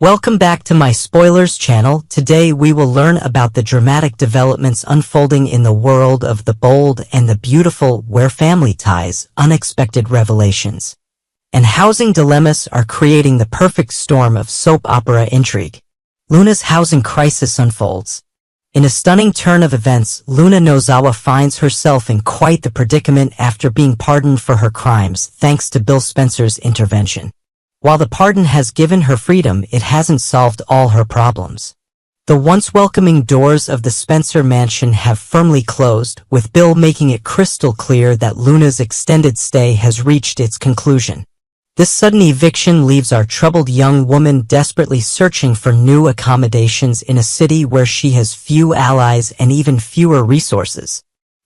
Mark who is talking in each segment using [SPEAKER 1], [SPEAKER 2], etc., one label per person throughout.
[SPEAKER 1] Welcome back to my spoilers channel. Today we will learn about the dramatic developments unfolding in the world of the bold and the beautiful, where family ties, unexpected revelations, and housing dilemmas are creating the perfect storm of soap opera intrigue. Luna's housing crisis unfolds. In a stunning turn of events, Luna Nozawa finds herself in quite the predicament after being pardoned for her crimes thanks to Bill Spencer's intervention. While the pardon has given her freedom, it hasn't solved all her problems. The once welcoming doors of the Spencer mansion have firmly closed, with Bill making it crystal clear that Luna's extended stay has reached its conclusion. This sudden eviction leaves our troubled young woman desperately searching for new accommodations in a city where she has few allies and even fewer resources.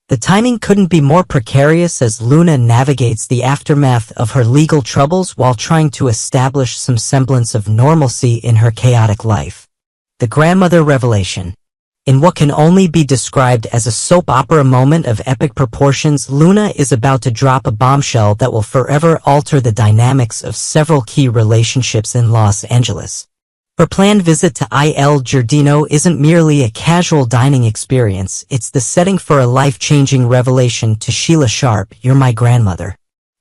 [SPEAKER 1] The timing couldn't be more precarious as Luna navigates the aftermath of her legal troubles while trying to establish some semblance of normalcy in her chaotic life. The grandmother revelation. In what can only be described as a soap opera moment of epic proportions, Luna is about to drop a bombshell that will forever alter the dynamics of several key relationships in Los Angeles. Her planned visit to Il Giardino isn't merely a casual dining experience, it's the setting for a life-changing revelation to Sheila Sharp, "You're my grandmother."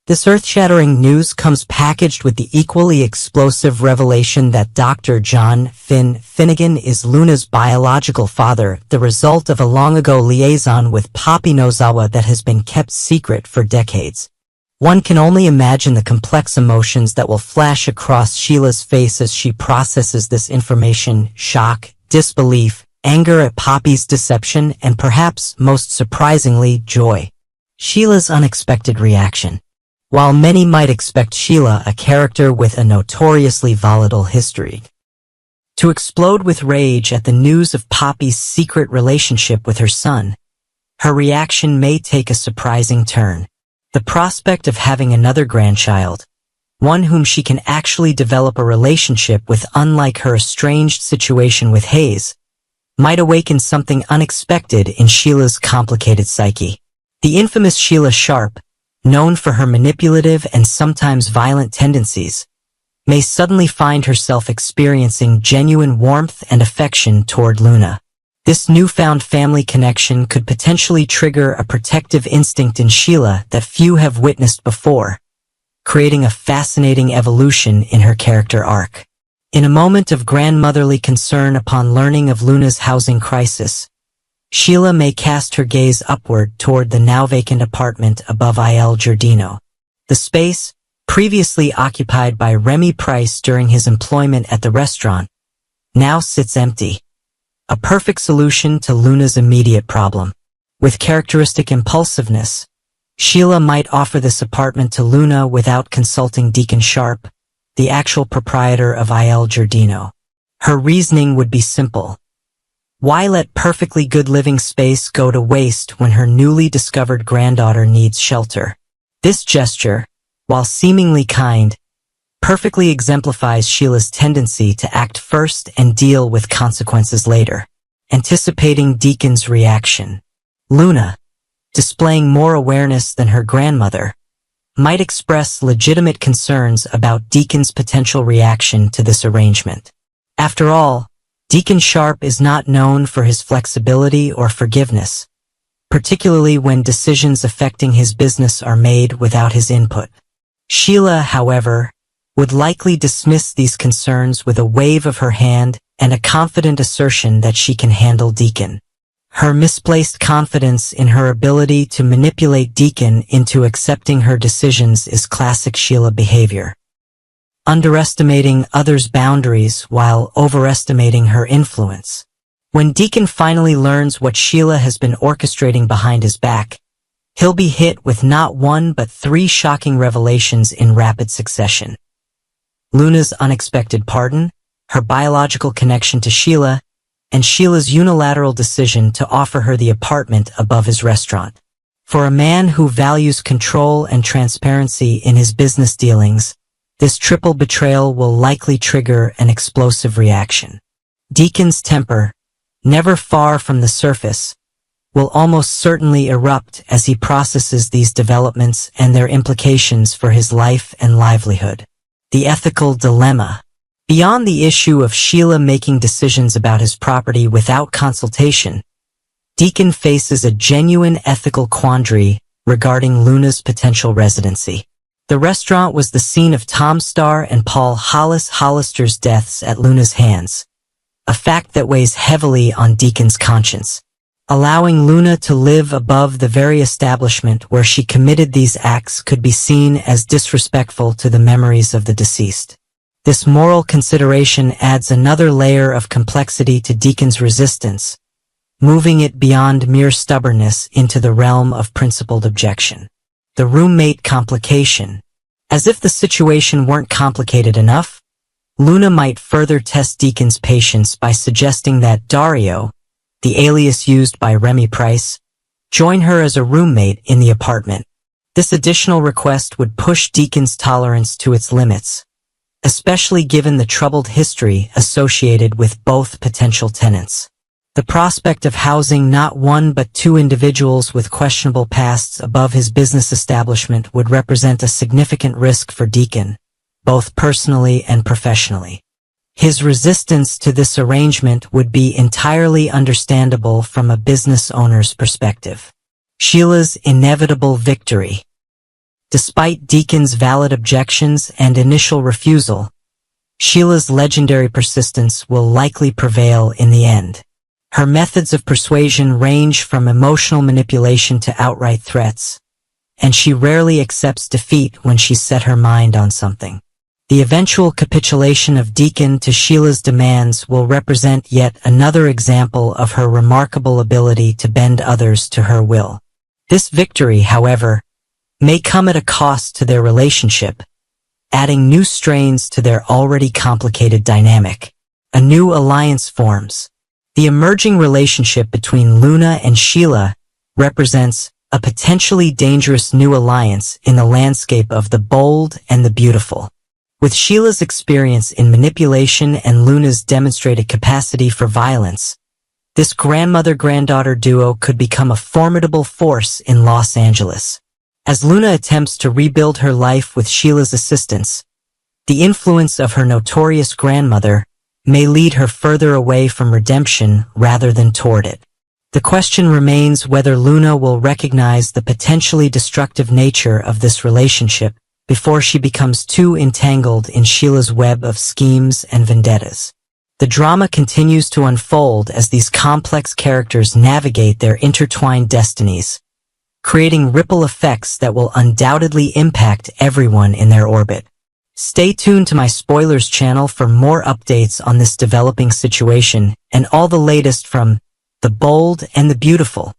[SPEAKER 1] This earth-shattering news comes packaged with the equally explosive revelation that Dr. John Finnegan is Luna's biological father, the result of a long-ago liaison with Poppy Nozawa that has been kept secret for decades. One can only imagine the complex emotions that will flash across Sheila's face as she processes this information: shock, disbelief, anger at Poppy's deception, and perhaps, most surprisingly, joy. Sheila's unexpected reaction. While many might expect Sheila, a character with a notoriously volatile history, to explode with rage at the news of Poppy's secret relationship with her son, her reaction may take a surprising turn. The prospect of having another grandchild, one whom she can actually develop a relationship with unlike her estranged situation with Hayes, might awaken something unexpected in Sheila's complicated psyche. The infamous Sheila Sharp, known for her manipulative and sometimes violent tendencies, may suddenly find herself experiencing genuine warmth and affection toward Luna. This newfound family connection could potentially trigger a protective instinct in Sheila that few have witnessed before, creating a fascinating evolution in her character arc. In a moment of grandmotherly concern upon learning of Luna's housing crisis, Sheila may cast her gaze upward toward the now vacant apartment above Il Giardino. The space, previously occupied by Remy Price during his employment at the restaurant, now sits empty. A perfect solution to Luna's immediate problem. With characteristic impulsiveness, Sheila might offer this apartment to Luna without consulting Deacon Sharp, the actual proprietor of Il Giardino. Her reasoning would be simple. Why let perfectly good living space go to waste when her newly discovered granddaughter needs shelter? This gesture, while seemingly kind, perfectly exemplifies Sheila's tendency to act first and deal with consequences later. Anticipating Deacon's reaction. Luna, displaying more awareness than her grandmother, might express legitimate concerns about Deacon's potential reaction to this arrangement. After all, Deacon Sharp is not known for his flexibility or forgiveness, particularly when decisions affecting his business are made without his input. Sheila, however, would likely dismiss these concerns with a wave of her hand and a confident assertion that she can handle Deacon. Her misplaced confidence in her ability to manipulate Deacon into accepting her decisions is classic Sheila behavior. Underestimating others' boundaries while overestimating her influence. When Deacon finally learns what Sheila has been orchestrating behind his back, he'll be hit with not one but 3 shocking revelations in rapid succession. Luna's unexpected pardon, her biological connection to Sheila, and Sheila's unilateral decision to offer her the apartment above his restaurant. For a man who values control and transparency in his business dealings, this triple betrayal will likely trigger an explosive reaction. Deacon's temper, never far from the surface, will almost certainly erupt as he processes these developments and their implications for his life and livelihood. The ethical dilemma. Beyond the issue of Sheila making decisions about his property without consultation, Deacon faces a genuine ethical quandary regarding Luna's potential residency. The restaurant was the scene of Tom Starr and Paul Hollister's deaths at Luna's hands, a fact that weighs heavily on Deacon's conscience. Allowing Luna to live above the very establishment where she committed these acts could be seen as disrespectful to the memories of the deceased. This moral consideration adds another layer of complexity to Deacon's resistance, moving it beyond mere stubbornness into the realm of principled objection. The roommate complication. As if the situation weren't complicated enough, Luna might further test Deacon's patience by suggesting that Dario, the alias used by Remy Price, join her as a roommate in the apartment. This additional request would push Deacon's tolerance to its limits, especially given the troubled history associated with both potential tenants. The prospect of housing not one but two individuals with questionable pasts above his business establishment would represent a significant risk for Deacon, both personally and professionally. His resistance to this arrangement would be entirely understandable from a business owner's perspective. Sheila's inevitable victory. Despite Deacon's valid objections and initial refusal, Sheila's legendary persistence will likely prevail in the end. Her methods of persuasion range from emotional manipulation to outright threats, and she rarely accepts defeat when she's set her mind on something. The eventual capitulation of Deacon to Sheila's demands will represent yet another example of her remarkable ability to bend others to her will. This victory, however, may come at a cost to their relationship, adding new strains to their already complicated dynamic. A new alliance forms. The emerging relationship between Luna and Sheila represents a potentially dangerous new alliance in the landscape of the bold and the beautiful. With Sheila's experience in manipulation and Luna's demonstrated capacity for violence, this grandmother-granddaughter duo could become a formidable force in Los Angeles. As Luna attempts to rebuild her life with Sheila's assistance, the influence of her notorious grandmother may lead her further away from redemption rather than toward it. The question remains whether Luna will recognize the potentially destructive nature of this relationship before she becomes too entangled in Sheila's web of schemes and vendettas. The drama continues to unfold as these complex characters navigate their intertwined destinies, creating ripple effects that will undoubtedly impact everyone in their orbit. Stay tuned to my Spoilers channel for more updates on this developing situation and all the latest from The Bold and the Beautiful.